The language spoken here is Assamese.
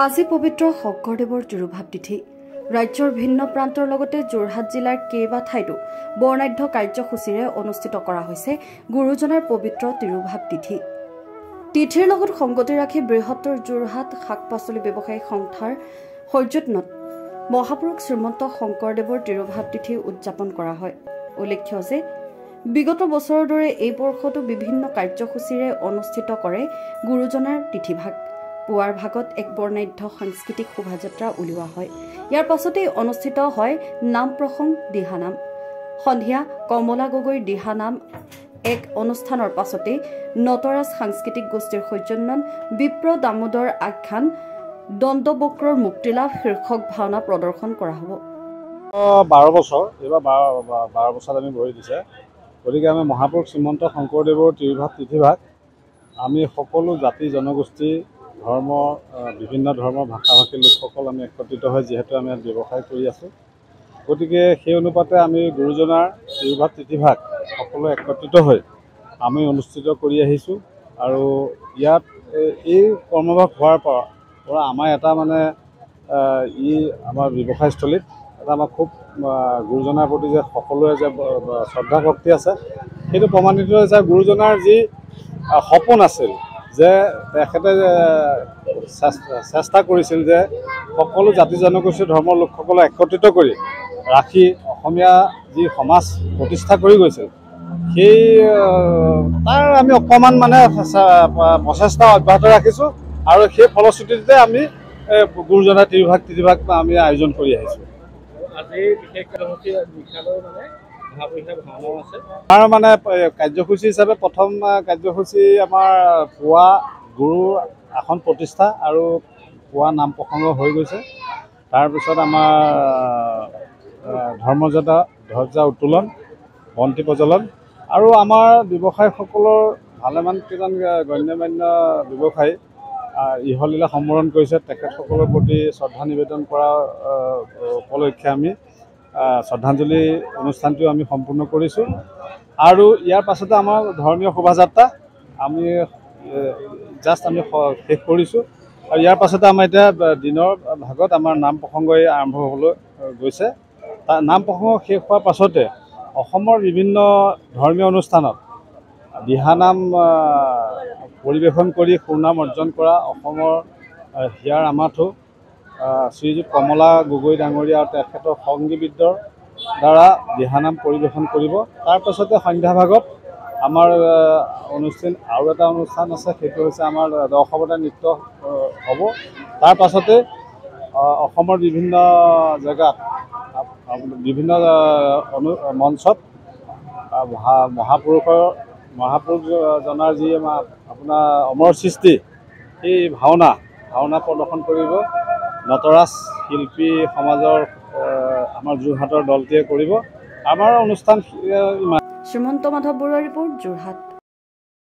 আজি পবিত্ৰ শংকৰদেৱৰ তিৰুভাৱ তিথি। ৰাজ্যৰ ভিন্ন প্ৰান্তৰ লগতে যোৰহাট জিলাৰ কেইবা ঠাইতো বৰ্ণাঢ্য কাৰ্যসূচীৰে অনুষ্ঠিত কৰা হৈছে গুৰুজনাৰ পবিত্ৰ তিৰুভাৱ তিথি। তিথিৰ লগত সংগতি ৰাখি বৃহত্তৰ যোৰহাট শাক পাচলি ব্যৱসায়ী সংস্থাৰ সৌজন্যত মহাপুৰুষ শ্ৰীমন্ত শংকৰদেৱৰ তিৰুভাৱ তিথি উদযাপন কৰা হয়। উল্লেখ্য যে বিগত বছৰৰ দৰে এই বৰ্ষতো বিভিন্ন কাৰ্যসূচীৰে অনুষ্ঠিত কৰে গুৰুজনাৰ তিথিভাগ। পুৱাৰ ভাগত এক বৰ্ণাঢ্য সাংস্কৃতিক শোভাযাত্ৰা উলিওৱা হয়। ইয়াৰ পাছতেই অনুষ্ঠিত হয় নাম প্ৰসংগ দিহানাম। সন্ধিয়া কমলা গগৈৰ দিহানাম এক অনুষ্ঠানৰ পাছতেই নটৰাজ সাংস্কৃতিক গোষ্ঠীৰ সৌজন্যত বিপ্ৰ দামোদৰ আখ্যান দণ্ডবক্ৰৰ মুক্তিলাভ শীৰ্ষক ভাওনা প্ৰদৰ্শন কৰা হ'ব। 12 বছৰ এইবাৰ 12 বছৰত আমি ভৰি দিছে। গতিকে আমি মহাপুৰুষ শ্ৰীমন্ত শংকৰদেৱৰ তিৰুভাৱ তিথিভাগ আমি সকলো জাতি জনগোষ্ঠী ধৰ্ম বিভিন্ন ধৰ্মৰ ভাষা ভাষী লোকসকল আমি একত্ৰিত হৈ যিহেতু আমি ইয়াত ব্যৱসায় কৰি আছোঁ, গতিকে সেই অনুপাতে আমি গুৰুজনাৰ তিৰুভাৱ তিথিভাগ সকলো একত্ৰিত হৈ আমি অনুষ্ঠিত কৰি আহিছোঁ। আৰু ইয়াত এই কৰ্মভাগ হোৱাৰ পৰা আমাৰ এটা মানে আমাৰ ব্যৱসায়স্থলীত এটা আমাৰ খুব গুৰুজনাৰ প্ৰতি যে সকলোৰে যে শ্ৰদ্ধা ভক্তি আছে, সেইটো প্ৰমাণিত হৈছে। গুৰুজনাৰ যি সপোন আছিল যে তেখেতে চেষ্টা কৰিছিল যে সকলো জাতি জনগোষ্ঠী ধৰ্মৰ লোকসকলক একত্ৰিত কৰি ৰাখি অসমীয়া যি সমাজ প্ৰতিষ্ঠা কৰি গৈছিল, সেই তাৰ আমি অকণমান মানে প্ৰচেষ্টা অব্যাহত ৰাখিছোঁ। আৰু সেই ফলশ্ৰুতিতে আমি গুৰুজনাৰ তিথিভাগ আমি আয়োজন কৰি আহিছোঁ। আমাৰ মানে কাৰ্যসূচী হিচাপে প্ৰথম কাৰ্যসূচী আমাৰ পুৱা গুৰু আসন প্ৰতিষ্ঠা আৰু পুৱা নাম প্ৰসংগ হৈ গৈছে। তাৰপিছত আমাৰ ধ্বজা উত্তোলন, বন্তি প্ৰজ্বলন আৰু আমাৰ ব্যৱসায়ীসকলৰ ভালেমান কেইজন গণ্যমান্য ব্যৱসায়ী ইহলীলা সম্বৰণ কৰিছে। তেখেতসকলৰ প্ৰতি শ্ৰদ্ধা নিবেদন কৰাৰ উপলক্ষে আমি শ্ৰদ্ধাঞ্জলি অনুষ্ঠানটো আমি সম্পূৰ্ণ কৰিছোঁ। আৰু ইয়াৰ পাছতে আমাৰ ধৰ্মীয় শোভাযাত্ৰা আমি জাষ্ট আমি শেষ কৰিছোঁ। আৰু ইয়াৰ পাছতে আমাৰ এতিয়া দিনৰ ভাগত আমাৰ নাম প্ৰসংগ আৰম্ভ হ'বলৈ গৈছে। নাম প্ৰসংগ শেষ হোৱাৰ পাছতে অসমৰ বিভিন্ন ধৰ্মীয় অনুষ্ঠানত দিহানাম পৰিৱেশন কৰি সুনাম অৰ্জন কৰা অসমৰ হিয়াৰ আমাঠু শ্ৰীযুত কমলা গগৈ ডাঙৰীয়া আৰু তেখেতৰ সংগীবৃন্দৰ দ্বাৰা দিহানাম পৰিৱেশন কৰিব। তাৰপাছতে সন্ধ্যা ভাগত আমাৰ আৰু এটা অনুষ্ঠান আছে, সেইটো হৈছে আমাৰ দশাৱতাৰ নৃত্য হ'ব। তাৰ পাছতে অসমৰ বিভিন্ন জেগাত বিভিন্ন মঞ্চত মহাপুৰুষজনাৰ যি আপোনাৰ অমৰ সৃষ্টি সেই ভাওনা প্ৰদৰ্শন কৰিব নটৰাজ শিল্পী সমাজৰ আমাৰ যোৰহাটৰ দলটিয়ে কৰিব। আমাৰ অনুষ্ঠান শ্ৰীমন্ত মাধৱ বৰুৱাৰ ৰিপৰ্ট, যোৰহাট।